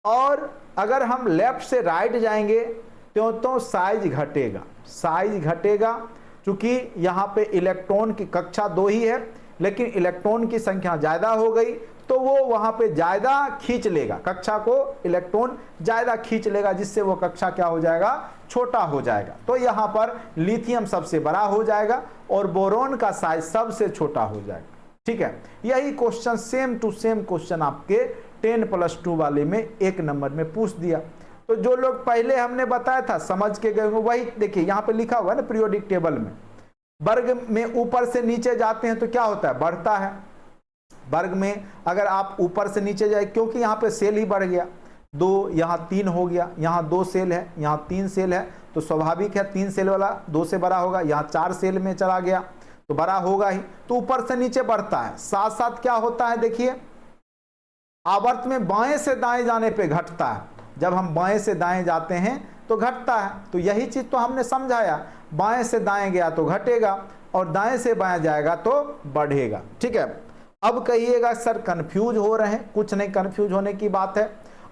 और अगर हम लेफ्ट से राइट जाएंगे त्यों त्यों साइज घटेगा, साइज घटेगा। क्योंकि यहाँ पे इलेक्ट्रॉन की कक्षा 2 ही है, लेकिन इलेक्ट्रॉन की संख्या ज़्यादा हो गई तो वो वहाँ पे ज़्यादा खींच लेगा, कक्षा को इलेक्ट्रॉन ज़्यादा खींच लेगा, जिससे वो कक्षा क्या हो जाएगा, छोटा हो जाएगा। तो यहाँ पर लिथियम सबसे बड़ा हो जाएगा और बोरोन का साइज सबसे छोटा हो जाएगा, ठीक है। यही question same to same question आपके 10+2 वाले में 1 नंबर में पूछ दिया। तो जो लोग पहले हमने बताया था समझ के गए वही देखिए यहाँ पे लिखा हुआ है ना, पीरियोडिक टेबल में वर्ग में ऊपर से नीचे जाते हैं तो क्या होता है, बढ़ता है। वर्ग में अगर आप ऊपर से नीचे जाए, क्योंकि यहाँ पे सेल ही बढ़ गया, 2 यहाँ 3 हो गया, यहाँ 2 सेल है, यहाँ 3 सेल है, तो स्वाभाविक है 3 सेल वाला 2 से बड़ा होगा, यहाँ 4 सेल में चला गया तो बड़ा होगा ही, तो ऊपर से नीचे बढ़ता है। साथ साथ क्या होता है, देखिए आवर्त में बाएं से दाएं जाने पे घटता है, जब हम बाएं से दाएं जाते हैं तो घटता है। तो यही चीज तो हमने समझाया, बाएं से दाएं गया तो घटेगा और दाएं से बाएं जाएगा तो बढ़ेगा, ठीक है। अब कहिएगा सर कंफ्यूज हो रहे हैं, कुछ नहीं कंफ्यूज होने की बात है।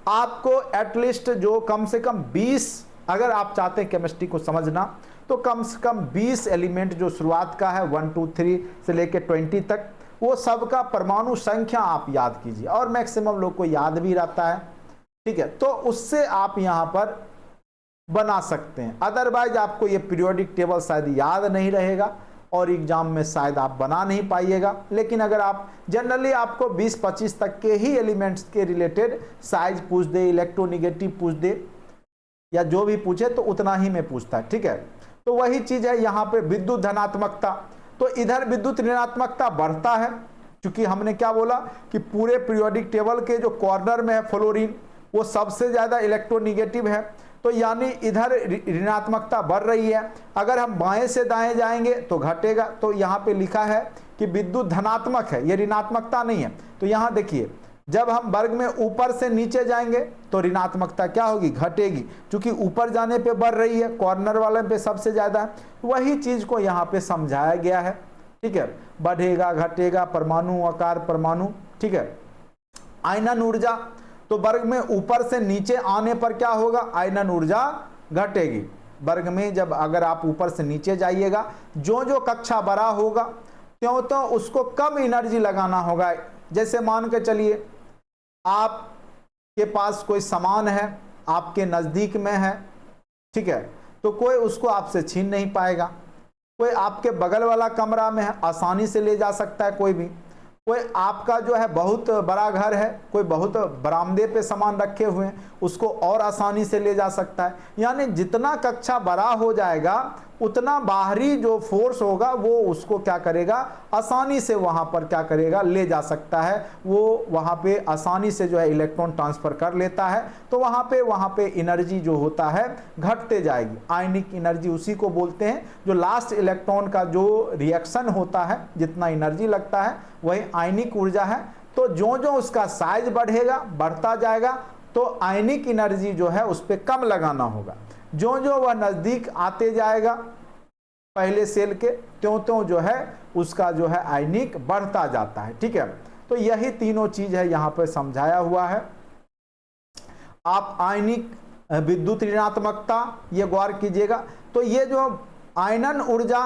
आपको एटलीस्ट जो कम से कम 20, अगर आप चाहते हैं केमिस्ट्री को समझना तो कम से कम 20 एलिमेंट जो शुरुआत का है 1 2 3 से लेकर 20 तक, वो सबका परमाणु संख्या आप याद कीजिए, और मैक्सिमम लोग को याद भी रहता है, ठीक है। तो उससे आप यहां पर बना सकते हैं, अदरवाइज आपको ये पीरियोडिक टेबल शायद याद नहीं रहेगा और एग्जाम में शायद आप बना नहीं पाइएगा। लेकिन अगर आप जनरली आपको 20-25 तक के ही एलिमेंट्स के रिलेटेड साइज पूछ दे, इलेक्ट्रोनिगेटिव पूछ दे या जो भी पूछे तो उतना ही में पूछता है, ठीक है। तो वही चीज है यहाँ पे विद्युत धनात्मकता, तो इधर विद्युत ऋणात्मकता बढ़ता है, क्योंकि हमने क्या बोला कि पूरे पीरियोडिक टेबल के जो कॉर्नर में है फ्लोरीन वो सबसे ज्यादा इलेक्ट्रोनिगेटिव है, तो यानी इधर ऋणात्मकता बढ़ रही है। अगर हम बाएं से दाएं जाएंगे तो घटेगा, तो यहाँ पे लिखा है कि विद्युत धनात्मक है, ये ऋणात्मकता नहीं है। तो यहाँ देखिए जब हम वर्ग में ऊपर से नीचे जाएंगे तो ऋणात्मकता क्या होगी, घटेगी, क्योंकि ऊपर जाने पे बढ़ रही है, कॉर्नर वाले पे सबसे ज्यादा है। वही चीज को यहाँ पे समझाया गया है, ठीक है। बढ़ेगा घटेगा, परमाणु आकार परमाणु, ठीक है। आयनन ऊर्जा, तो वर्ग में ऊपर से नीचे आने पर क्या होगा, आयनन ऊर्जा घटेगी। वर्ग में जब अगर आप ऊपर से नीचे जाइएगा, जो जो कक्षा बड़ा होगा त्यों तो उसको कम एनर्जी लगाना होगा। जैसे मान के चलिए आपके पास कोई सामान है, आपके नजदीक में है, ठीक है, तो कोई उसको आपसे छीन नहीं पाएगा। कोई आपके बगल वाला कमरा में है, आसानी से ले जा सकता है कोई भी। कोई आपका जो है बहुत बड़ा घर है, कोई बहुत बरामदे पे सामान रखे हुए हैं, उसको और आसानी से ले जा सकता है। यानी जितना कक्षा बड़ा हो जाएगा उतना बाहरी जो फोर्स होगा वो उसको क्या करेगा, आसानी से वहां पर क्या करेगा, ले जा सकता है, वो वहां पे आसानी से जो है इलेक्ट्रॉन ट्रांसफर कर लेता है। तो वहां पे एनर्जी जो होता है घटते जाएगी। आयनिक एनर्जी उसी को बोलते हैं, जो लास्ट इलेक्ट्रॉन का जो रिएक्शन होता है जितना एनर्जी लगता है वही आयनिक ऊर्जा है। तो जो जो उसका साइज बढ़ेगा, बढ़ता जाएगा, तो आयनिक एनर्जी जो है उस पर कम लगाना होगा। जो जो वह नजदीक आते जाएगा पहले सेल के, त्यों त्यों जो है उसका जो है आयनिक बढ़ता जाता है। ठीक है, तो यही तीनों चीज है यहाँ पर समझाया हुआ है। आप आयनिक विद्युत ऋणात्मकता ये गौर कीजिएगा। तो ये जो आयनन ऊर्जा,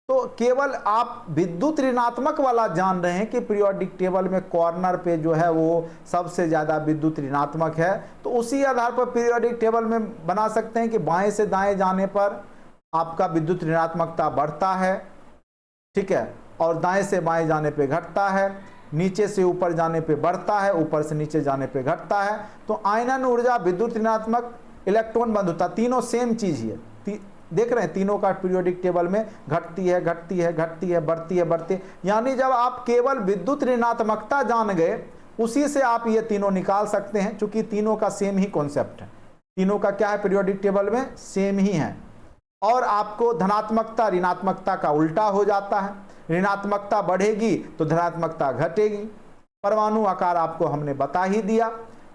तो केवल आप विद्युत ऋणात्मक वाला जान रहे हैं कि पीरियोडिक टेबल में कॉर्नर पे जो है वो सबसे ज्यादा विद्युत ऋणात्मक है, तो उसी आधार पर पीरियोडिक टेबल में बना सकते हैं कि बाएं से दाएं जाने पर आपका विद्युत ऋणात्मकता बढ़ता है, ठीक है, और दाएं से बाएं जाने पे घटता है, नीचे से ऊपर जाने पे बढ़ता है, ऊपर से नीचे जाने पे घटता है। तो आयनन ऊर्जा, विद्युत ऋणात्मक, इलेक्ट्रॉन बंधुता, तीनों सेम चीज ही है। देख रहे हैं तीनों का पीरियोडिक टेबल में घटती है, घटती है, घटती है, बढ़ती है, बढ़ती है। यानी जब आप केवल विद्युत ऋणात्मकता जान गए, उसी से आप ये तीनों निकाल सकते हैं, क्योंकि तीनों का सेम ही कॉन्सेप्ट है। तीनों का क्या है, पीरियोडिक टेबल में सेम ही है। और आपको धनात्मकता ऋणात्मकता का उल्टा हो जाता है, ऋणात्मकता बढ़ेगी तो धनात्मकता घटेगी। परमाणु आकार आपको हमने बता ही दिया।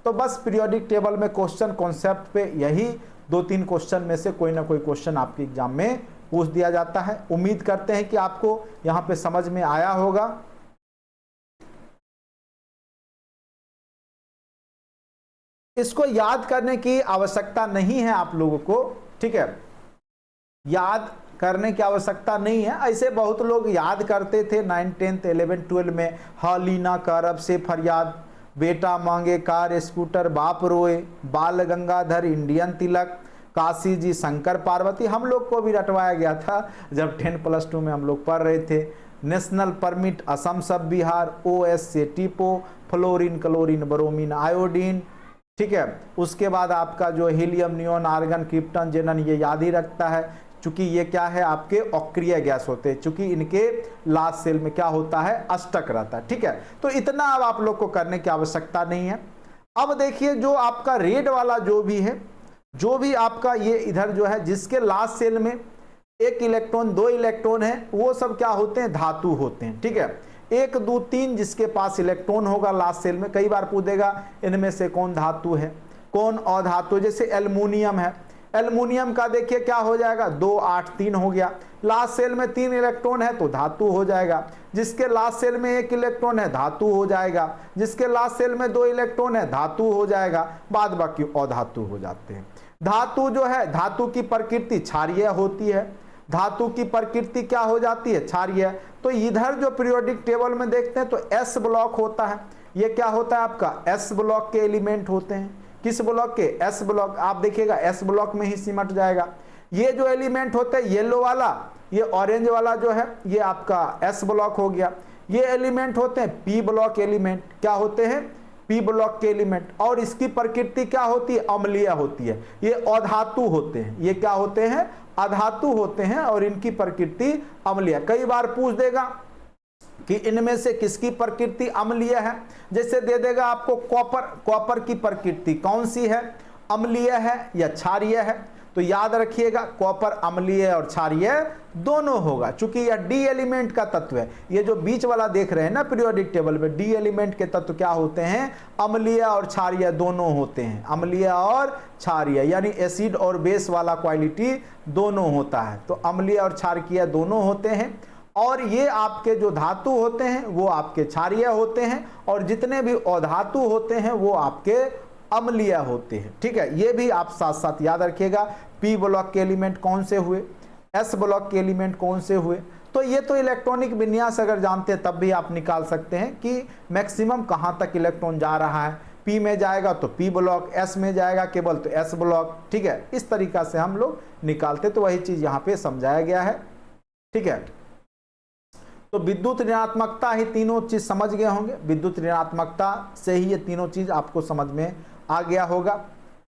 तो बस पीरियोडिक टेबल में क्वेश्चन कॉन्सेप्ट पे यही 2-3 क्वेश्चन में से कोई ना कोई क्वेश्चन आपके एग्जाम में पूछ दिया जाता है। उम्मीद करते हैं कि आपको यहां पे समझ में आया होगा। इसको याद करने की आवश्यकता नहीं है आप लोगों को, ठीक है, याद करने की आवश्यकता नहीं है। ऐसे बहुत लोग याद करते थे 9, 10, 11, 12 में, हालिना का रब से फरियाद, बेटा मांगे कार स्कूटर, बाप रोए, बाल गंगाधर, इंडियन तिलक, काशी जी, शंकर पार्वती, हम लोग को भी रटवाया गया था जब 10+2 में हम लोग पढ़ रहे थे। नेशनल परमिट, असम सब बिहार, OS से टीपो, फ्लोरीन, क्लोरीन, ब्रोमीन, आयोडीन, ठीक है। उसके बाद आपका जो हीलियम, नियोन, आर्गन, क्रिप्टन, जेनन, ये याद ही रखता है, चूंकि ये क्या है, आपके अक्रिय गैस होते हैं, चूंकि इनके लास्ट सेल में क्या होता है, अष्टक रहता है। ठीक है, तो इतना अब आप लोग को करने की आवश्यकता नहीं है। अब देखिए जो आपका रेड वाला जो भी है, जो भी आपका ये इधर जो है, जिसके लास्ट सेल में 1 इलेक्ट्रॉन 2 इलेक्ट्रॉन है, वो सब क्या होते हैं, धातु होते हैं। ठीक है, 1, 2, 3 जिसके पास इलेक्ट्रॉन होगा लास्ट सेल में, कई बार पूछेगा इनमें से कौन धातु है, कौन अधातु। जैसे एल्युमिनियम है, एल्युमिनियम का देखिए क्या हो जाएगा, 2, 8, 3 हो गया। लास्ट सेल में 3 इलेक्ट्रॉन है तो धातु हो जाएगा। जिसके लास्ट सेल में 1 इलेक्ट्रॉन है धातु हो जाएगा। जिसके लास्ट सेल में 2 इलेक्ट्रॉन है धातु हो जाएगा। बाद बाकी अधातु हो जाते हैं। धातु जो है, धातु की प्रकृति क्षारीय होती है। धातु की प्रकृति क्या हो जाती है, क्षारीय। तो इधर जो पीरियोडिक टेबल में देखते हैं तो S ब्लॉक होता है। ये क्या होता है आपका, S ब्लॉक के एलिमेंट होते हैं। किस ब्लॉक के, S ब्लॉक। आप देखिएगा S ब्लॉक में ही सिमट जाएगा। ये जो एलिमेंट होता है येलो वाला, ये ऑरेंज वाला जो है, ये आपका S ब्लॉक हो गया। ये एलिमेंट होते हैं P ब्लॉक एलिमेंट। क्या होते हैं, P ब्लॉक के एलिमेंट। और इसकी प्रकृति क्या होती है, अम्लीय होती है। ये अधातु होते हैं। ये क्या होते हैं, अधातु होते हैं और इनकी प्रकृति अम्लीय। कई बार पूछ देगा कि इनमें से किसकी प्रकृति अम्लीय है। जैसे दे देगा आपको कॉपर, कॉपर की प्रकृति कौन सी है, अम्लीय है या क्षारीय है। तो याद रखिएगा कॉपर अम्लीय और क्षारीय दोनों होगा, चूंकि यह डी एलिमेंट का तत्व है। ये जो बीच वाला देख रहे हैं ना पीरियोडिक टेबल में, डी एलिमेंट के तत्व क्या होते हैं, अम्लीय और क्षारीय दोनों होते हैं। अम्लीय और क्षारीय यानी एसिड और बेस वाला क्वालिटी दोनों होता है। तो अम्लीय और क्षारीय दोनों होते हैं। और ये आपके जो धातु होते हैं वो आपके क्षारीय होते हैं, और जितने भी अधातु होते हैं वो आपके अम्लीय होते हैं। ठीक है, ये भी आप साथ साथ याद रखिएगा। P ब्लॉक के एलिमेंट कौन से हुए, S ब्लॉक के एलिमेंट कौन से हुए। तो ये तो इलेक्ट्रॉनिक विन्यास अगर जानते हैं तब भी आप निकाल सकते हैं कि मैक्सिमम कहाँ तक इलेक्ट्रॉन जा रहा है। P में जाएगा तो P ब्लॉक, S में जाएगा केवल तो S ब्लॉक। ठीक है, इस तरीका से हम लोग निकालते, तो वही चीज यहाँ पे समझाया गया है। ठीक है, तो विद्युत ऋणात्मकता ही तीनों चीज समझ गए होंगे। विद्युत ऋणात्मकता से ही ये तीनों चीज आपको समझ में आ गया होगा।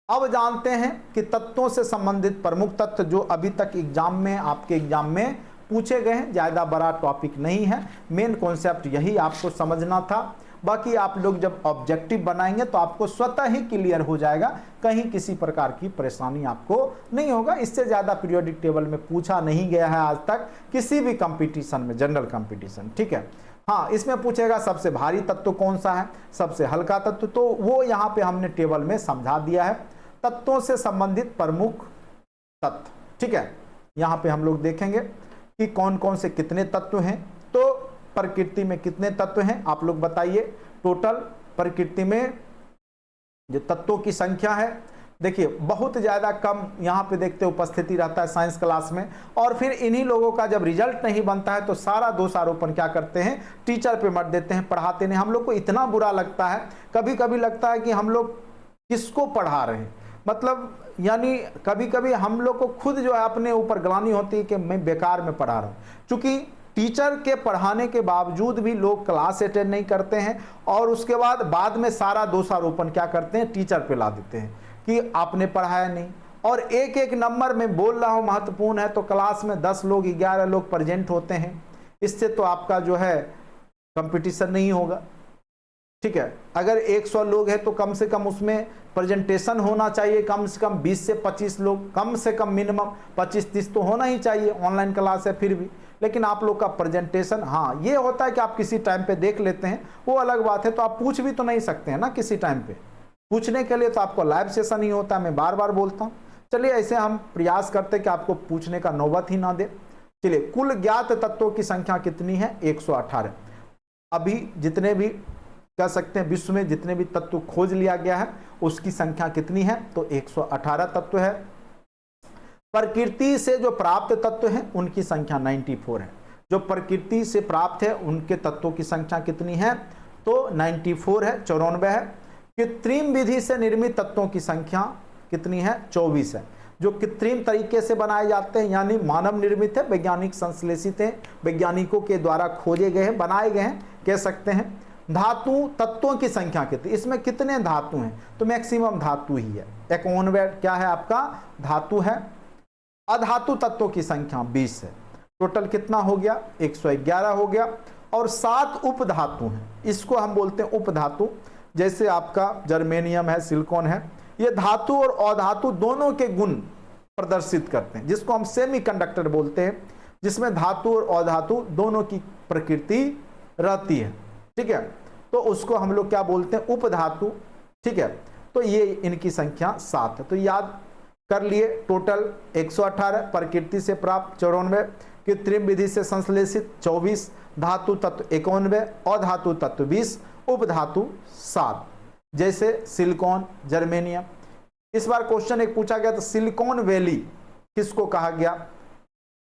अब जानते हैं कि तत्वों से संबंधित प्रमुख तत्व जो अभी तक एग्जाम में, आपके एग्जाम में पूछे गए हैं। ज़्यादा बड़ा टॉपिक नहीं है, मेन कॉन्सेप्ट यही आपको समझना था। बाकी आप लोग जब ऑब्जेक्टिव बनाएंगे तो आपको स्वतः ही क्लियर हो जाएगा, कहीं किसी प्रकार की परेशानी आपको नहीं होगा। इससे ज़्यादा पीरियोडिक टेबल में पूछा नहीं गया है आज तक किसी भी कंपटीशन में, जनरल कंपटीशन, ठीक है। हाँ, इसमें पूछेगा सबसे भारी तत्व कौन सा है, सबसे हल्का तत्व, तो वो यहाँ पे हमने टेबल में समझा दिया है। तत्वों से संबंधित प्रमुख तत्व, ठीक है। यहाँ पे हम लोग देखेंगे कि कौन कौन से कितने तत्व हैं। तो प्रकृति में कितने तत्व हैं आप लोग बताइए। टोटल प्रकृति में जो तत्वों की संख्या है, देखिए बहुत ज़्यादा कम यहाँ पे देखते उपस्थिति रहता है साइंस क्लास में, और फिर इन्हीं लोगों का जब रिजल्ट नहीं बनता है तो सारा दोषारोपण क्या करते हैं, टीचर पे मत देते हैं, पढ़ाते नहीं। हम लोग को इतना बुरा लगता है, कभी कभी लगता है कि हम लोग किसको पढ़ा रहे हैं, मतलब यानी कभी कभी हम लोग को खुद जो है अपने ऊपर ग्लानि होती है कि मैं बेकार में पढ़ा रहा हूँ। चूँकि टीचर के पढ़ाने के बावजूद भी लोग क्लास अटेंड नहीं करते हैं, और उसके बाद में सारा दोषारोपण क्या करते हैं, टीचर पे ला देते हैं कि आपने पढ़ाया नहीं। और एक एक नंबर में बोल रहा हूँ महत्वपूर्ण है, तो क्लास में 10 लोग 11 लोग प्रेजेंट होते हैं, इससे तो आपका जो है कंपटीशन नहीं होगा, ठीक है। अगर 100 लोग हैं तो कम से कम उसमें प्रेजेंटेशन होना चाहिए, कम से कम 20 से 25 लोग, कम से कम मिनिमम 25-30 तो होना ही चाहिए। ऑनलाइन क्लास है फिर भी, लेकिन आप लोग का प्रेजेंटेशन, हाँ ये होता है कि आप किसी टाइम पे देख लेते हैं, वो अलग बात है। तो आप पूछ भी तो नहीं सकते हैं ना किसी टाइम पे, पूछने के लिए तो आपको लाइव सेशन ही होता है, मैं बार बार बोलता हूँ। चलिए ऐसे हम प्रयास करते हैं कि आपको पूछने का नौबत ही ना दे। चलिए, कुल ज्ञात तत्वों की संख्या कितनी है, 118। अभी जितने भी कह सकते हैं विश्व में जितने भी तत्व खोज लिया गया है उसकी संख्या कितनी है, तो 118 तत्व है। प्रकृति से जो प्राप्त तत्व हैं उनकी संख्या 94 है। जो प्रकृति से प्राप्त है उनके तत्वों की संख्या कितनी है, तो 94 है, 94 है। कृत्रिम विधि से निर्मित तत्वों की संख्या कितनी है, 24 है। जो कृत्रिम तरीके से बनाए जाते हैं यानी मानव निर्मित है, वैज्ञानिक संश्लेषित हैं, वैज्ञानिकों के द्वारा खोजे गए हैं, बनाए गए हैं, कह सकते हैं। धातु तत्वों की संख्या कितनी, इसमें कितने धातु हैं, तो मैक्सिमम धातु ही है, 91 क्या है आपका, धातु है। अधातु तत्वों की संख्या 20 है। टोटल कितना हो गया, 111 हो गया। और 7 उपधातु हैं, इसको हम बोलते हैं उपधातु। जैसे आपका जर्मेनियम है, सिलिकॉन है, ये धातु और अधातु दोनों के गुण प्रदर्शित करते हैं, जिसको हम सेमीकंडक्टर बोलते हैं, जिसमें धातु और अधातु दोनों की प्रकृति रहती है, ठीक है। तो उसको हम लोग क्या बोलते हैं, उपधातु, ठीक है। तो ये इनकी संख्या 7 है। तो याद कर लिए, टोटल 118, प्रकृति से प्राप्त 94, कृत्रिम विधि से संश्लेषित 24, धातु तत्व 91, अधातु तत्व 20, उपधातु 7। जैसे सिलिकॉन, जर्मेनियम। इस बार क्वेश्चन एक पूछा गया था, सिलिकॉन वैली किसको कहा गया,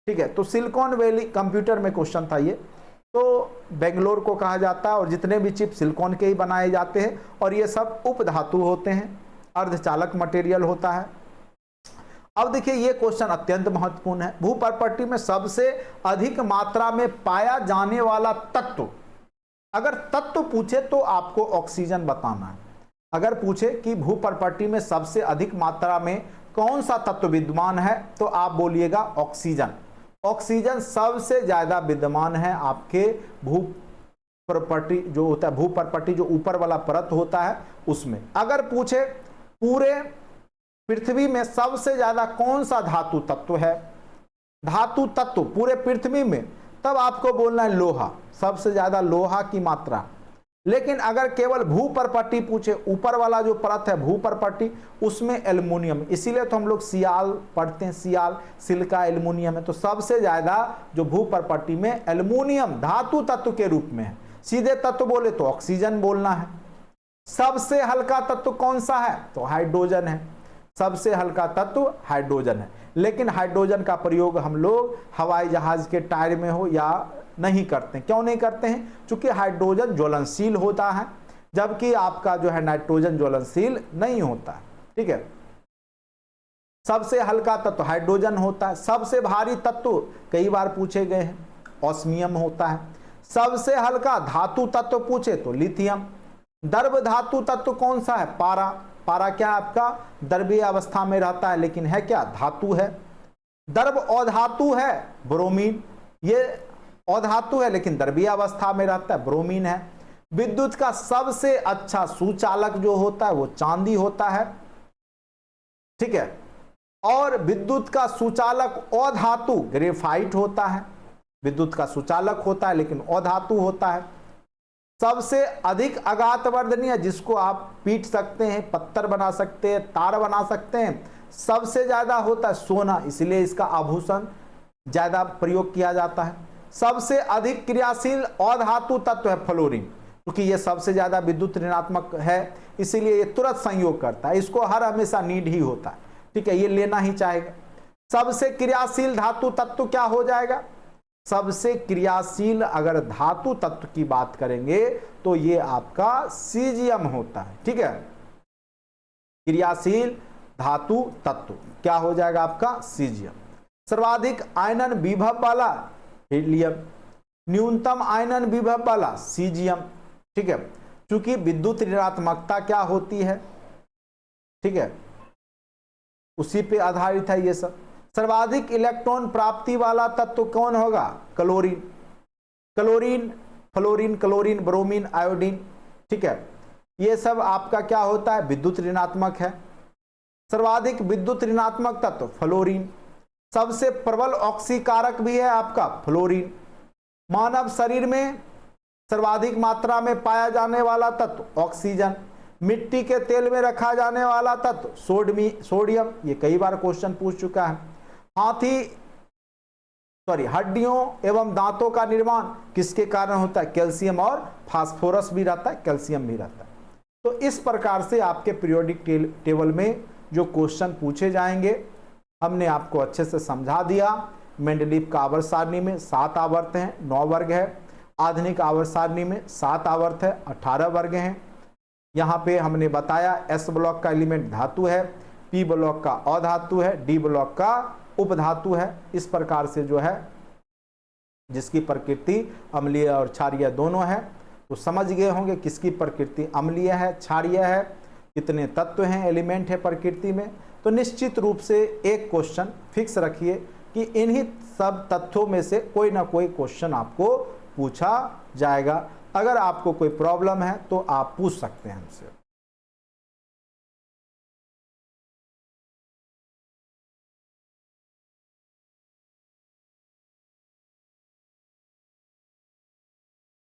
ठीक है। तो सिलिकॉन वैली कंप्यूटर में क्वेश्चन था ये, तो बेंगलोर को कहा जाता है, और जितने भी चिप सिलिकॉन के ही बनाए जाते हैं, और ये सब उपधातु होते हैं, अर्धचालक मटेरियल होता है। अब देखिए ये क्वेश्चन अत्यंत महत्वपूर्ण है। भू प्रॉपर्टी में सबसे अधिक मात्रा में पाया जाने वाला तत्व, अगर तत्व पूछे तो आपको ऑक्सीजन बताना है। अगर पूछे कि भू प्रॉपर्टी में सबसे अधिक मात्रा में कौन सा तत्व विद्यमान है, तो आप बोलिएगा ऑक्सीजन। ऑक्सीजन सबसे ज्यादा विद्यमान है आपके भू प्रॉपर्टी जो होता है, भू प्रॉपर्टी जो ऊपर वाला परत होता है उसमें। अगर पूछे पूरे पृथ्वी में सबसे ज्यादा कौन सा धातु तत्व है, धातु तत्व पूरे पृथ्वी में, तब आपको बोलना है लोहा, सबसे ज्यादा लोहा की मात्रा। लेकिन अगर केवल भू प्रॉपर्टी पूछे, ऊपर वाला जो परत है भू प्रॉपर्टी, उसमें एल्युमिनियम, इसीलिए तो हम लोग सियाल पढ़ते हैं, सियाल सिलिका एल्युमिनियम है। तो सबसे ज्यादा जो भू प्रॉपर्टी में एल्युमिनियम धातु तत्व के रूप में है। सीधे तत्व बोले तो ऑक्सीजन बोलना है। सबसे हल्का तत्व कौन सा है, तो हाइड्रोजन है। सबसे हल्का तत्व हाइड्रोजन है। लेकिन हाइड्रोजन का प्रयोग हम लोग हवाई जहाज के टायर में हो या नहीं करते हैं। क्यों नहीं करते हैं, क्योंकि हाइड्रोजन ज्वलनशील होता है, जबकि आपका जो है नाइट्रोजन ज्वलनशील नहीं होता है, ठीक है। सबसे हल्का तत्व हाइड्रोजन होता है। सबसे भारी तत्व कई बार पूछे गए हैं, ऑस्मियम होता है। सबसे हल्का धातु तत्व पूछे तो लिथियम। द्रव धातु तत्व कौन सा है, पारा। पारा क्या है आपका, द्रव्य अवस्था में रहता है, लेकिन है क्या, धातु है। द्रव अधातु है ब्रोमीन, ये अधातु है लेकिन द्रव्य अवस्था में रहता है, ब्रोमीन है। विद्युत का सबसे अच्छा सुचालक जो होता है वो चांदी होता है, ठीक है। और विद्युत का सुचालक अधातु ग्रेफाइट होता है, विद्युत का सुचालक होता है लेकिन अधातु होता है। सबसे अधिक आघात वर्धनीय, जिसको आप पीट सकते हैं, पत्थर बना सकते हैं, तार बना सकते हैं, सबसे ज्यादा होता है सोना, इसलिए इसका आभूषण ज्यादा प्रयोग किया जाता है। सबसे अधिक क्रियाशील अधातु तत्व है फ्लोरीन, क्योंकि ये सबसे ज्यादा विद्युत ऋणात्मक है, इसीलिए ये तुरंत संयोग करता है, इसको हर हमेशा नीड ही होता है, ठीक है, ये लेना ही चाहेगा। सबसे क्रियाशील धातु तत्व क्या हो जाएगा, सबसे क्रियाशील अगर धातु तत्व की बात करेंगे तो ये आपका सीजियम होता है, ठीक है। क्रियाशील धातु तत्व क्या हो जाएगा आपका, सीजियम। सर्वाधिक आयनन विभव वाला हीलियम, न्यूनतम आयनन विभव वाला सीजियम, ठीक है, क्योंकि विद्युत ऋणात्मकता क्या होती है, ठीक है, उसी पे आधारित है ये सब। सर्वाधिक इलेक्ट्रॉन प्राप्ति वाला तत्व कौन होगा, chlorine, chlorine, fluorine, chlorine, bromine, iodine, ठीक है, ये सब आपका क्या होता है, विद्युत ऋणात्मक है। सर्वाधिक विद्युत ऋणात्मक तत्व फ्लोरीन। सबसे प्रबल ऑक्सीकारक भी है आपका फ्लोरीन। मानव शरीर में सर्वाधिक मात्रा में पाया जाने वाला तत्व ऑक्सीजन। मिट्टी के तेल में रखा जाने वाला तत्व सोडियम, ये कई बार क्वेश्चन पूछ चुका है। हड्डियों एवं दांतों का निर्माण किसके कारण होता है, कैल्शियम और फास्फोरस भी रहता है, कैल्शियम भी रहता है। तो इस प्रकार से आपके पीरियोडिक टेबल में जो क्वेश्चन पूछे जाएंगे हमने आपको अच्छे से समझा दिया। मेंडलीव का आवर्त सारणी में 7 आवर्त हैं, 9 वर्ग है। आधुनिक आवर्त सारणी में 7 आवर्त है, 18 वर्ग हैं। यहाँ पे हमने बताया एस ब्लॉक का एलिमेंट धातु है, पी ब्लॉक का अधातु है, डी ब्लॉक का उपधातु है। इस प्रकार से जो है जिसकी प्रकृति अम्लीय और क्षारीय दोनों है, तो समझ गए होंगे किसकी प्रकृति अम्लीय है, क्षारीय है, कितने तत्व हैं, एलिमेंट है प्रकृति में। तो निश्चित रूप से एक क्वेश्चन फिक्स रखिए कि इन्हीं सब तथ्यों में से कोई ना कोई क्वेश्चन आपको पूछा जाएगा। अगर आपको कोई प्रॉब्लम है तो आप पूछ सकते हैं हमसे।